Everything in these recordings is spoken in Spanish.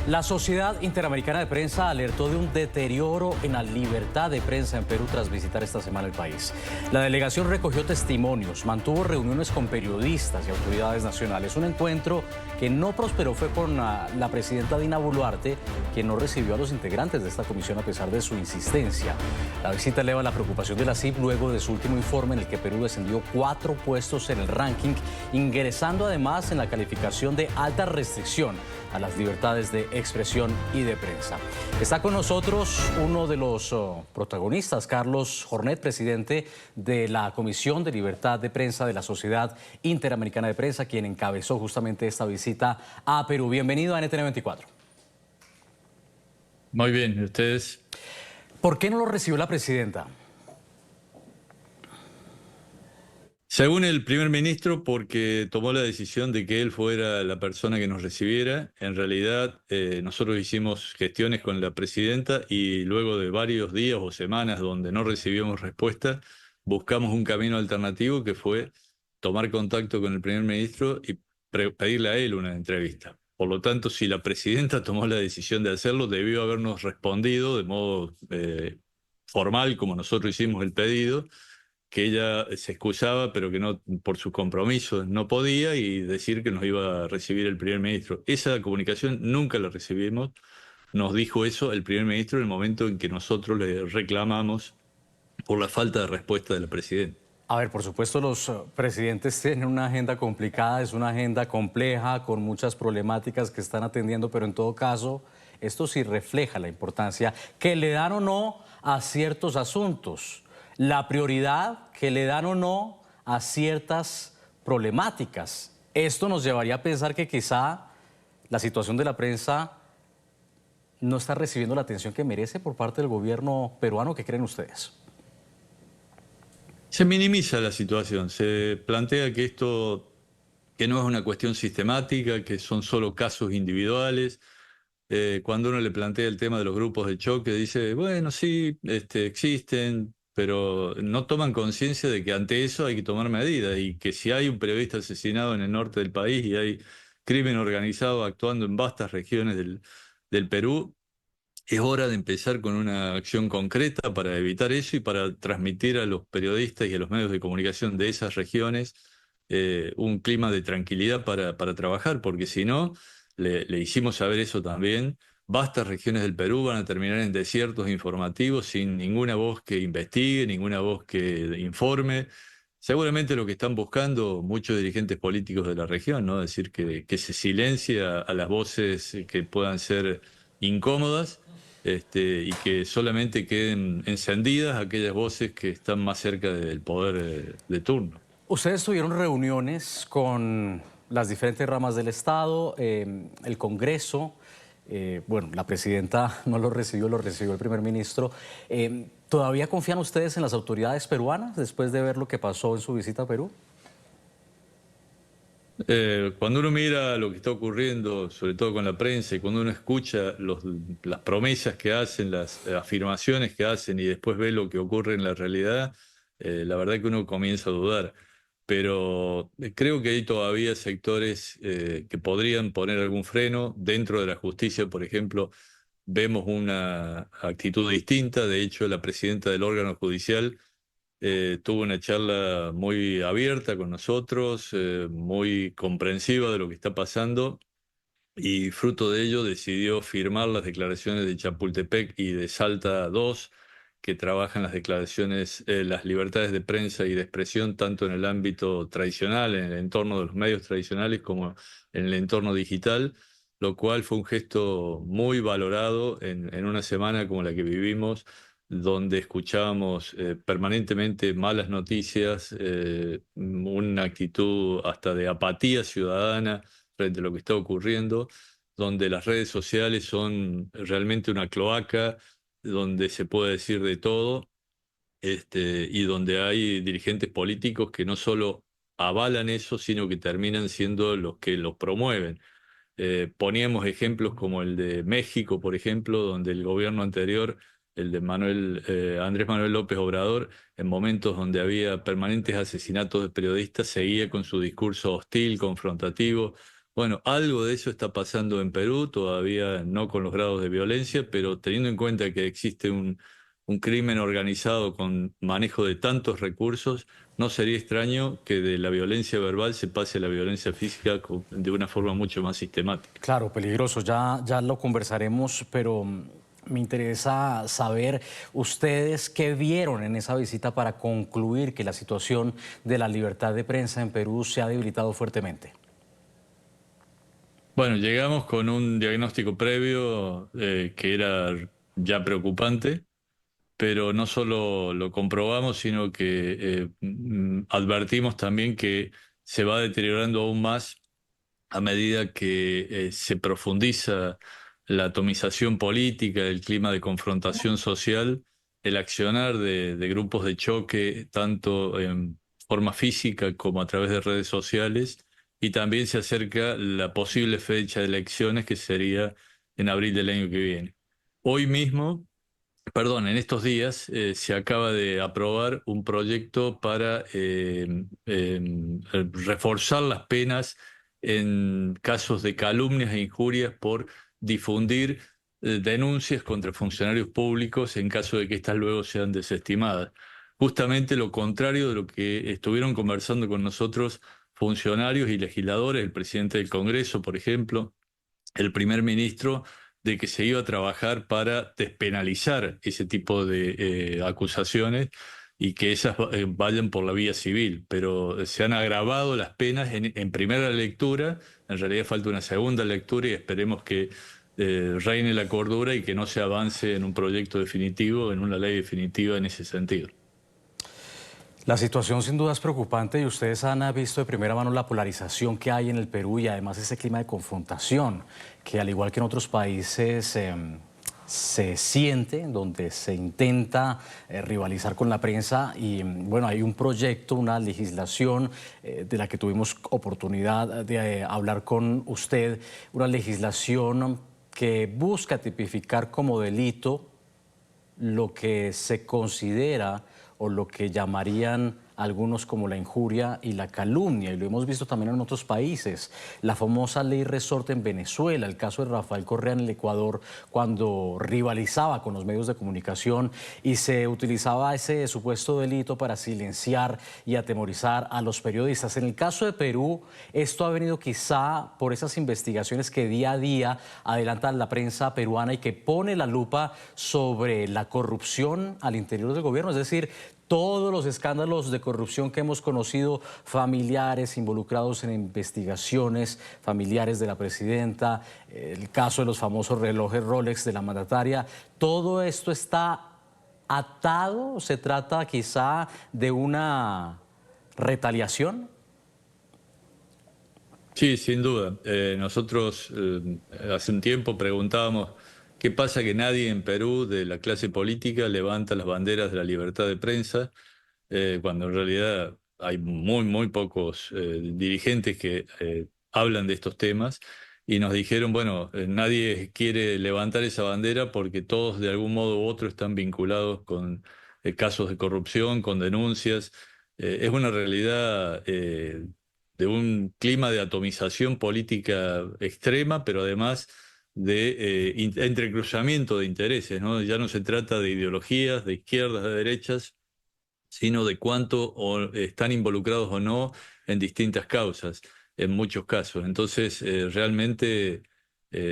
La Sociedad Interamericana de Prensa alertó de un deterioro en la libertad de prensa en Perú tras visitar esta semana el país. La delegación recogió testimonios, mantuvo reuniones con periodistas y autoridades nacionales. Un encuentro que no prosperó fue con la presidenta Dina Boluarte, quien no recibió a los integrantes de esta comisión a pesar de su insistencia. La visita eleva la preocupación de la CIP luego de su último informe en el que Perú descendió 4 puestos en el ranking, ingresando además en la calificación de alta restricción a las libertades de expresión y de prensa. Está con nosotros uno de los protagonistas, Carlos Jornet, presidente de la Comisión de Libertad de Prensa de la Sociedad Interamericana de Prensa, quien encabezó justamente esta visita a Perú. Bienvenido a NTN 24. Muy bien, ¿y ustedes? ¿Por qué no lo recibió la presidenta? Según el primer ministro, porque tomó la decisión de que él fuera la persona que nos recibiera. En realidad, nosotros hicimos gestiones con la presidenta y luego de varios días o semanas donde no recibimos respuesta, buscamos un camino alternativo que fue tomar contacto con el primer ministro y pedirle a él una entrevista. Por lo tanto, si la presidenta tomó la decisión de hacerlo, debió habernos respondido de modo formal, como nosotros hicimos el pedido, que ella se excusaba, pero que no, por sus compromisos no podía, y decir que nos iba a recibir el primer ministro. Esa comunicación nunca la recibimos. Nos dijo eso el primer ministro en el momento en que nosotros le reclamamos por la falta de respuesta de la presidenta. A ver, por supuesto, los presidentes tienen una agenda complicada, es una agenda compleja, con muchas problemáticas que están atendiendo, pero en todo caso, esto sí refleja la importancia que le dan o no a ciertos asuntos, la prioridad que le dan o no a ciertas problemáticas. Esto nos llevaría a pensar que quizá la situación de la prensa no está recibiendo la atención que merece por parte del gobierno peruano. ¿Qué creen ustedes? Se minimiza la situación, se plantea que esto, que no es una cuestión sistemática, que son solo casos individuales. Cuando uno le plantea el tema de los grupos de choque, dice, bueno, sí, existen, pero no toman conciencia de que ante eso hay que tomar medidas, y que si hay un periodista asesinado en el norte del país y hay crimen organizado actuando en vastas regiones del Perú, es hora de empezar con una acción concreta para evitar eso y para transmitir a los periodistas y a los medios de comunicación de esas regiones un clima de tranquilidad para trabajar, porque si no, le hicimos saber eso también. Vastas regiones del Perú van a terminar en desiertos informativos sin ninguna voz que investigue, ninguna voz que informe. Seguramente lo que están buscando muchos dirigentes políticos de la región, ¿no? Es decir, que se silencie a las voces que puedan ser incómodas, y que solamente queden encendidas aquellas voces que están más cerca del poder de turno. Ustedes tuvieron reuniones con las diferentes ramas del Estado, el Congreso. Bueno, la presidenta no lo recibió el primer ministro. ¿Todavía confían ustedes en las autoridades peruanas después de ver lo que pasó en su visita a Perú? Cuando uno mira lo que está ocurriendo, sobre todo con la prensa, y cuando uno escucha las promesas que hacen, las afirmaciones que hacen, y después ve lo que ocurre en la realidad, la verdad que uno comienza a dudar. Pero creo que hay todavía sectores que podrían poner algún freno. Dentro de la justicia, por ejemplo, vemos una actitud distinta. De hecho, la presidenta del órgano judicial tuvo una charla muy abierta con nosotros, muy comprensiva de lo que está pasando, y fruto de ello decidió firmar las declaraciones de Chapultepec y de Salta II, que trabajan las declaraciones, las libertades de prensa y de expresión, tanto en el ámbito tradicional, en el entorno de los medios tradicionales, como en el entorno digital, lo cual fue un gesto muy valorado en una semana como la que vivimos, donde escuchábamos permanentemente malas noticias, una actitud hasta de apatía ciudadana frente a lo que está ocurriendo, donde las redes sociales son realmente una cloaca, donde se puede decir de todo, y donde hay dirigentes políticos que no solo avalan eso, sino que terminan siendo los que los promueven. Poníamos ejemplos como el de México, por ejemplo, donde el gobierno anterior, el de Andrés Manuel López Obrador, en momentos donde había permanentes asesinatos de periodistas, seguía con su discurso hostil, confrontativo, Bueno, algo de eso está pasando en Perú, todavía no con los grados de violencia, pero teniendo en cuenta que existe un crimen organizado con manejo de tantos recursos, no sería extraño que de la violencia verbal se pase a la violencia física de una forma mucho más sistemática. Claro, peligroso, ya lo conversaremos, pero me interesa saber ustedes qué vieron en esa visita para concluir que la situación de la libertad de prensa en Perú se ha debilitado fuertemente. Bueno, llegamos con un diagnóstico previo que era ya preocupante, pero no solo lo comprobamos, sino que advertimos también que se va deteriorando aún más a medida que se profundiza la atomización política, el clima de confrontación social, el accionar de grupos de choque, tanto en forma física como a través de redes sociales, y también se acerca la posible fecha de elecciones, que sería en abril del año que viene. Hoy mismo, perdón, en estos días se acaba de aprobar un proyecto para reforzar las penas en casos de calumnias e injurias por difundir denuncias contra funcionarios públicos en caso de que éstas luego sean desestimadas. Justamente lo contrario de lo que estuvieron conversando con nosotros funcionarios y legisladores, el presidente del Congreso, por ejemplo, el primer ministro, de que se iba a trabajar para despenalizar ese tipo de acusaciones y que esas vayan por la vía civil. Pero se han agravado las penas en primera lectura, en realidad falta una segunda lectura y esperemos que reine la cordura y que no se avance en un proyecto definitivo, en una ley definitiva en ese sentido. La situación sin duda es preocupante y ustedes han visto de primera mano la polarización que hay en el Perú y además ese clima de confrontación que al igual que en otros países se siente, donde se intenta rivalizar con la prensa y bueno, hay un proyecto, una legislación de la que tuvimos oportunidad de hablar con usted, una legislación que busca tipificar como delito lo que se considera o lo que llamarían algunos como la injuria y la calumnia, y lo hemos visto también en otros países. La famosa ley Resorte en Venezuela, el caso de Rafael Correa en el Ecuador, cuando rivalizaba con los medios de comunicación y se utilizaba ese supuesto delito para silenciar y atemorizar a los periodistas. En el caso de Perú, esto ha venido quizá por esas investigaciones que día a día adelanta la prensa peruana y que pone la lupa sobre la corrupción al interior del gobierno, es decir, todos los escándalos de corrupción que hemos conocido, familiares involucrados en investigaciones, familiares de la presidenta, el caso de los famosos relojes Rolex de la mandataria, todo esto está atado, se trata quizá de una retaliación. Sí, sin duda. Nosotros hace un tiempo preguntábamos qué pasa que nadie en Perú de la clase política levanta las banderas de la libertad de prensa, cuando en realidad hay muy pocos dirigentes que hablan de estos temas. Y nos dijeron, bueno, nadie quiere levantar esa bandera porque todos de algún modo u otro están vinculados con casos de corrupción, con denuncias. Es una realidad de un clima de atomización política extrema, pero además de entrecruzamiento de intereses, ¿no? Ya no se trata de ideologías, de izquierdas, de derechas, sino de cuánto están involucrados o no en distintas causas, en muchos casos. Entonces, realmente,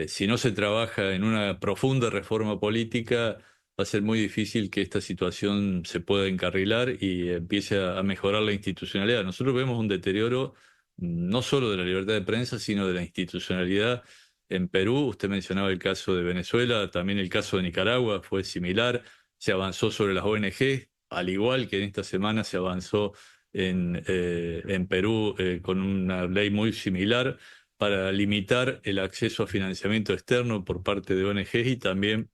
si no se trabaja en una profunda reforma política, va a ser muy difícil que esta situación se pueda encarrilar y empiece a mejorar la institucionalidad. Nosotros vemos un deterioro no solo de la libertad de prensa, sino de la institucionalidad en Perú. Usted mencionaba el caso de Venezuela, también el caso de Nicaragua fue similar. Se avanzó sobre las ONG, al igual que en esta semana se avanzó en Perú con una ley muy similar para limitar el acceso a financiamiento externo por parte de ONGs y también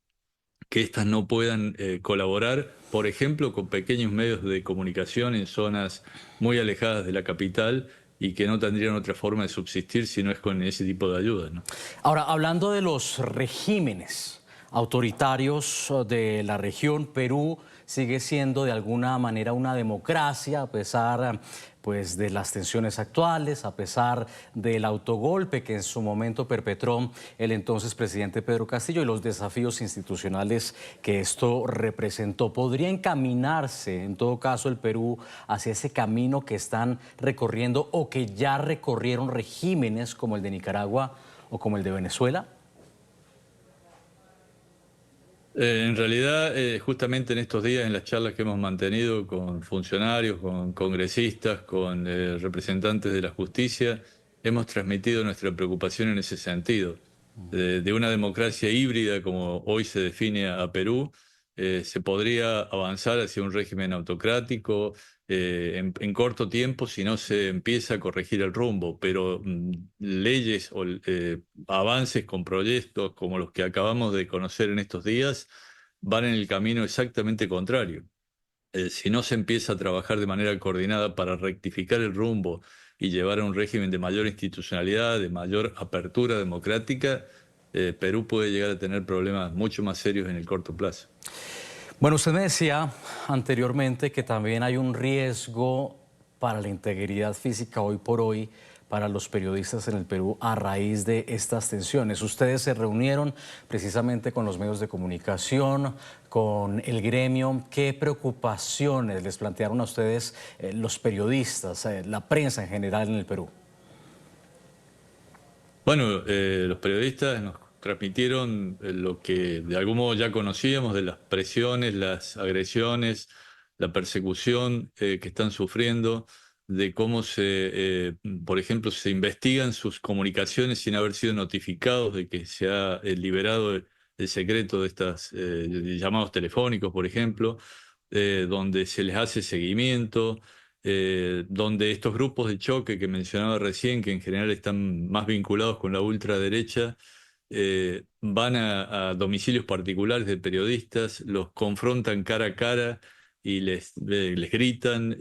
que éstas no puedan colaborar, por ejemplo, con pequeños medios de comunicación en zonas muy alejadas de la capital y que no tendrían otra forma de subsistir si no es con ese tipo de ayuda, ¿no? Ahora, hablando de los regímenes, autoritarios de la región. Perú sigue siendo de alguna manera una democracia, a pesar pues, de las tensiones actuales, a pesar del autogolpe que en su momento perpetró el entonces presidente Pedro Castillo y los desafíos institucionales que esto representó. ¿Podría encaminarse, en todo caso, el Perú hacia ese camino que están recorriendo o que ya recorrieron regímenes como el de Nicaragua o como el de Venezuela? En realidad, justamente en estos días, en las charlas que hemos mantenido con funcionarios, con congresistas, con representantes de la justicia, hemos transmitido nuestra preocupación en ese sentido. De una democracia híbrida, como hoy se define a Perú, se podría avanzar hacia un régimen autocrático en corto tiempo si no se empieza a corregir el rumbo, pero leyes o avances con proyectos como los que acabamos de conocer en estos días van en el camino exactamente contrario. Si no se empieza a trabajar de manera coordinada para rectificar el rumbo y llevar a un régimen de mayor institucionalidad, de mayor apertura democrática, Perú puede llegar a tener problemas mucho más serios en el corto plazo. Bueno, usted me decía anteriormente que también hay un riesgo para la integridad física hoy por hoy para los periodistas en el Perú a raíz de estas tensiones. Ustedes se reunieron precisamente con los medios de comunicación, con el gremio. ¿Qué preocupaciones les plantearon a ustedes los periodistas, la prensa en general en el Perú? Bueno, los periodistas nos transmitieron lo que de algún modo ya conocíamos de las presiones, las agresiones, la persecución que están sufriendo, de cómo por ejemplo, se investigan sus comunicaciones sin haber sido notificados de que se ha liberado el secreto de estos llamados telefónicos, por ejemplo, donde se les hace seguimiento. Donde estos grupos de choque que mencionaba recién, que en general están más vinculados con la ultraderecha, van a domicilios particulares de periodistas, los confrontan cara a cara y les gritan,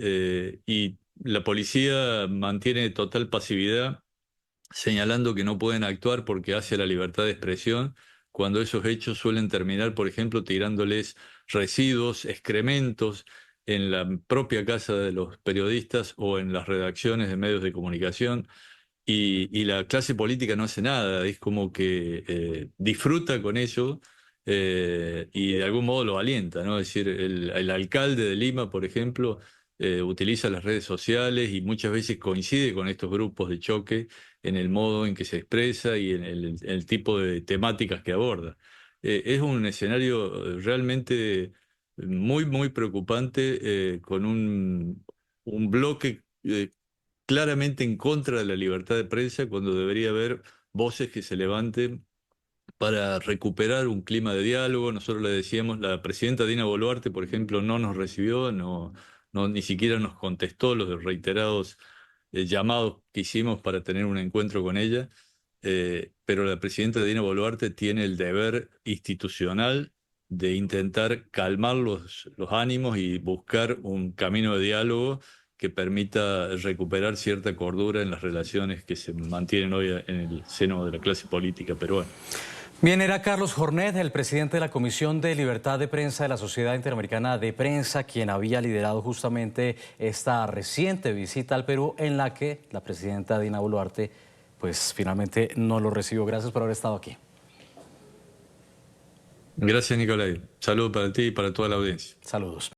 y la policía mantiene total pasividad, señalando que no pueden actuar porque hace la libertad de expresión, cuando esos hechos suelen terminar, por ejemplo, tirándoles residuos, excrementos en la propia casa de los periodistas o en las redacciones de medios de comunicación. Y la clase política no hace nada, es como que disfruta con ello y de algún modo lo alienta, ¿no? Es decir, el alcalde de Lima, por ejemplo, utiliza las redes sociales y muchas veces coincide con estos grupos de choque en el modo en que se expresa y en el tipo de temáticas que aborda. Es un escenario realmente muy, muy preocupante, con un bloque claramente en contra de la libertad de prensa, cuando debería haber voces que se levanten para recuperar un clima de diálogo. Nosotros le decíamos, la presidenta Dina Boluarte, por ejemplo, no nos recibió, ni siquiera nos contestó los reiterados llamados que hicimos para tener un encuentro con ella. Pero la presidenta Dina Boluarte tiene el deber institucional de intentar calmar los ánimos y buscar un camino de diálogo que permita recuperar cierta cordura en las relaciones que se mantienen hoy en el seno de la clase política peruana. Bien, era Carlos Jornet, el presidente de la Comisión de Libertad de Prensa de la Sociedad Interamericana de Prensa, quien había liderado justamente esta reciente visita al Perú, en la que la presidenta Dina Boluarte pues finalmente no lo recibió. Gracias por haber estado aquí. Gracias, Nicolai. Saludos para ti y para toda la audiencia. Saludos.